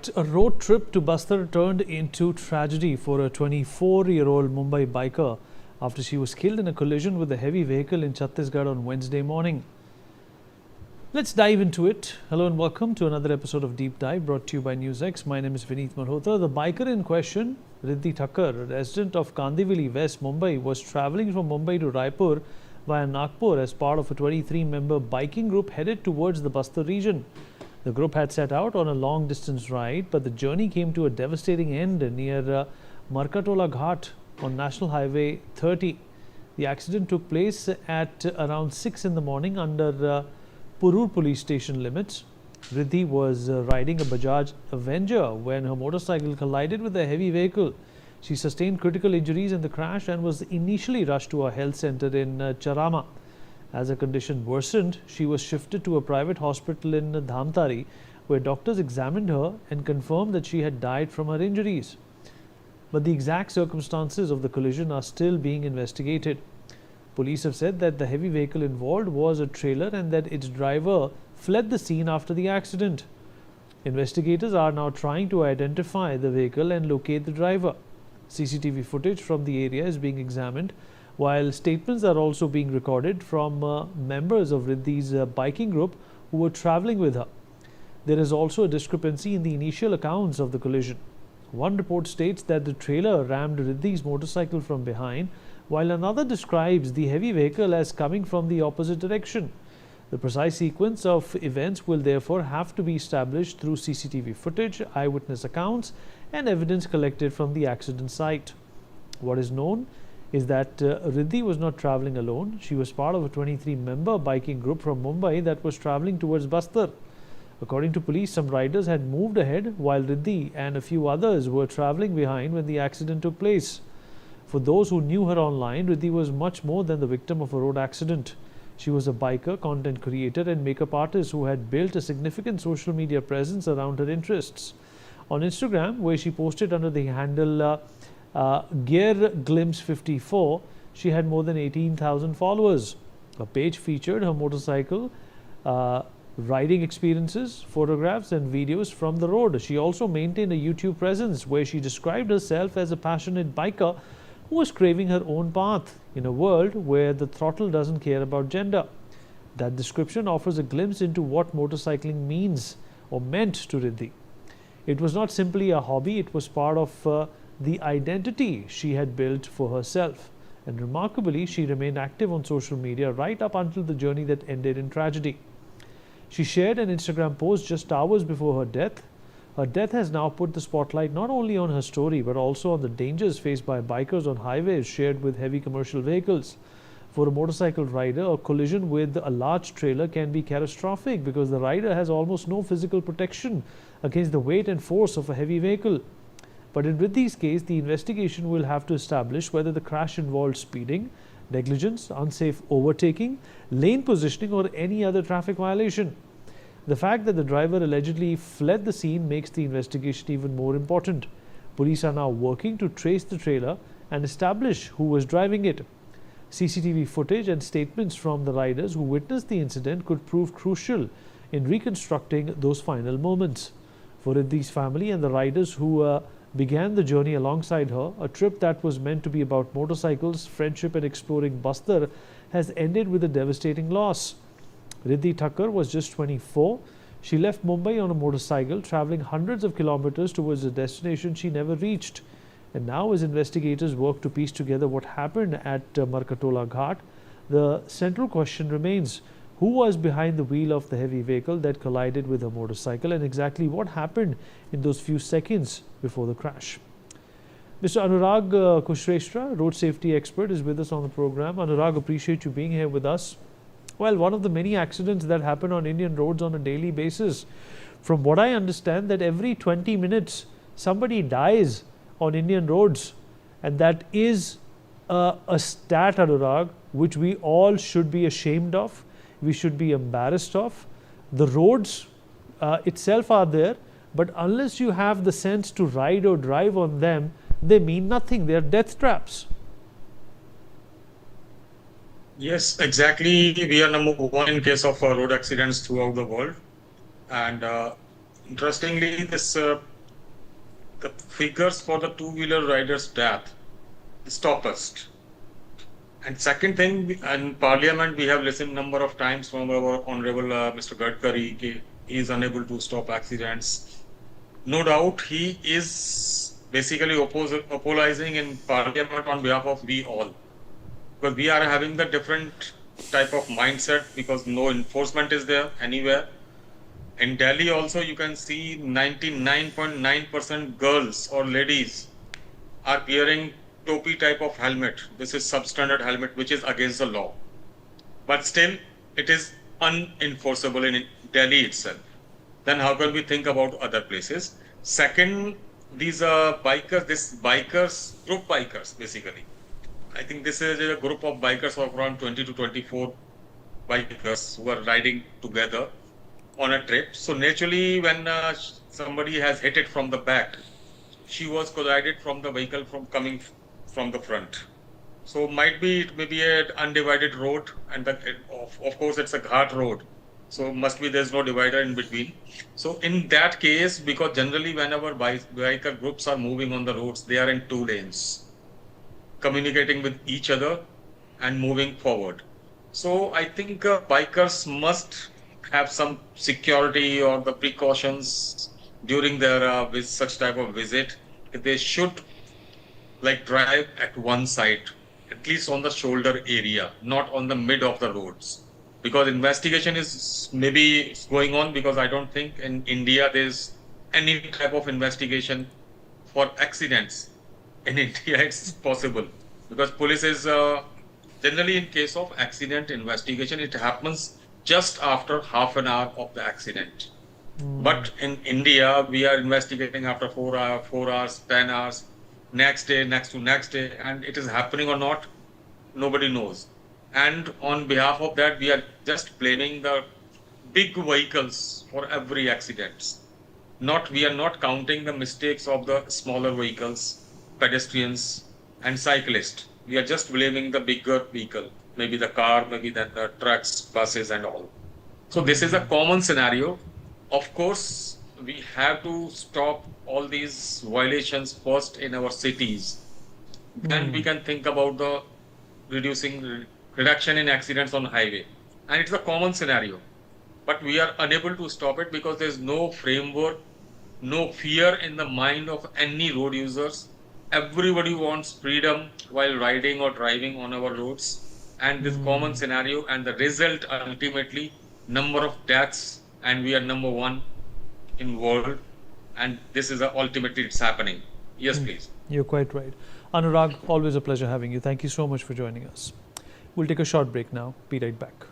fact, a road trip to Bastar turned into tragedy for a 24-year-old Mumbai biker after she was killed in a collision with a heavy vehicle in Chhattisgarh on Wednesday morning. Let's dive into it. Hello and welcome to another episode of Deep Dive brought to you by NewsX. My name is Vineet Malhotra. The biker in question, Riddhi Thakkar, a resident of Kandivali, West Mumbai, was travelling from Mumbai to Raipur via Nagpur as part of a 23-member biking group headed towards the Bastar region. The group had set out on a long-distance ride, but the journey came to a devastating end near Markatola Ghat on National Highway 30. The accident took place at around 6 in the morning under Purur police station limits. Riddhi was riding a Bajaj Avenger when her motorcycle collided with a heavy vehicle. She sustained critical injuries in the crash and was initially rushed to a health center in Charama. As her condition worsened, she was shifted to a private hospital in Dhamtari, where doctors examined her and confirmed that she had died from her injuries. But the exact circumstances of the collision are still being investigated. Police have said that the heavy vehicle involved was a trailer and that its driver fled the scene after the accident. Investigators are now trying to identify the vehicle and locate the driver. CCTV footage from the area is being examined, while statements are also being recorded from members of Riddhi's biking group who were travelling with her. There is also a discrepancy in the initial accounts of the collision. One report states that the trailer rammed Riddhi's motorcycle from behind, while another describes the heavy vehicle as coming from the opposite direction. The precise sequence of events will therefore have to be established through CCTV footage, eyewitness accounts, and evidence collected from the accident site. What is known is that Riddhi was not travelling alone. She was part of a 23-member biking group from Mumbai that was travelling towards Bastar. According to police, some riders had moved ahead while Riddhi and a few others were travelling behind when the accident took place. For those who knew her online, Riddhi was much more than the victim of a road accident. She was a biker, content creator and makeup artist who had built a significant social media presence around her interests. On Instagram, where she posted under the handle Gear Glimpse 54, she had more than 18,000 followers. Her page featured her motorcycle riding experiences, photographs and videos from the road. She also maintained a YouTube presence where she described herself as a passionate biker who was craving her own path in a world where the throttle doesn't care about gender. That description offers a glimpse into what motorcycling means or meant to Riddhi. It was not simply a hobby, it was part of the identity she had built for herself. And remarkably, she remained active on social media right up until the journey that ended in tragedy. She shared an Instagram post just hours before her death. Her death has now put the spotlight not only on her story but also on the dangers faced by bikers on highways shared with heavy commercial vehicles. For a motorcycle rider, a collision with a large trailer can be catastrophic because the rider has almost no physical protection against the weight and force of a heavy vehicle. But in Riddhi's case, the investigation will have to establish whether the crash involved speeding, negligence, unsafe overtaking, lane positioning or any other traffic violation. The fact that the driver allegedly fled the scene makes the investigation even more important. Police are now working to trace the trailer and establish who was driving it. CCTV footage and statements from the riders who witnessed the incident could prove crucial in reconstructing those final moments. For Riddhi's family and the riders who began the journey alongside her, a trip that was meant to be about motorcycles, friendship and exploring Bastar has ended with a devastating loss. Riddhi Thakkar was just 24. She left Mumbai on a motorcycle, travelling hundreds of kilometers towards a destination she never reached. And now, as investigators work to piece together what happened at Markatola Ghat, the central question remains: who was behind the wheel of the heavy vehicle that collided with her motorcycle, and exactly what happened in those few seconds before the crash? Mr. Anurag Kushreshtra, road safety expert, is with us on the program. Anurag, appreciate you being here with us. Well, one of the many accidents that happen on Indian roads on a daily basis. From what I understand, that every 20 minutes somebody dies on Indian roads, and that is a stat, Anurag, which we all should be ashamed of. We should be embarrassed of. The roads itself are there, but unless you have the sense to ride or drive on them, they mean nothing. They are death traps. Yes, exactly. We are number one in case of road accidents throughout the world. And interestingly, this the figures for the two-wheeler riders' death stop us. And second thing, in Parliament, we have listened number of times from our Honorable Mr. Gadkari, he is unable to stop accidents. No doubt, he is basically apologizing in Parliament on behalf of we all, because we are having the different type of mindset because no enforcement is there anywhere. In Delhi also, you can see 99.9% girls or ladies are wearing topi type of helmet. This is substandard helmet, which is against the law. But still, it is unenforceable in Delhi itself. Then how can we think about other places? Second, these bikers, group bikers, basically. I think this is a group of bikers of around 20 to 24 bikers who are riding together on a trip. So naturally, when somebody has hit it from the back, she was collided from the vehicle coming from the front. So it may be an undivided road, and of course it's a ghat road. So there's no divider in between. So in that case, because generally whenever biker groups are moving on the roads, they are in two lanes, communicating with each other and moving forward. So I think bikers must have some security or the precautions during their with such type of visit. They should drive at one side, at least on the shoulder area, not on the mid of the roads. Because investigation is maybe going on, because I don't think in India there's any type of investigation for accidents. In India, it's possible because police is generally in case of accident investigation, it happens just after half an hour of the accident. But in India, we are investigating after 4 hours, 10 hours, next day, next day, and it is happening or not, nobody knows. And on behalf of that, we are just blaming the big vehicles for every accident. We are not counting the mistakes of the smaller vehicles, pedestrians, and cyclists. We are just blaming the bigger vehicle, maybe the car, maybe then the trucks, buses, and all. So this is a common scenario. Of course, we have to stop all these violations first in our cities. Then we can think about the reduction in accidents on highway. And it's a common scenario. But we are unable to stop it because there's no framework, no fear in the mind of any road users. Everybody wants freedom while riding or driving on our roads. And this common scenario, and the result ultimately, number of deaths, and we are number one in world, and this is ultimately it's happening. Yes, please. You're quite right. Anurag, always a pleasure having you. Thank you so much for joining us. We'll take a short break now. Be right back.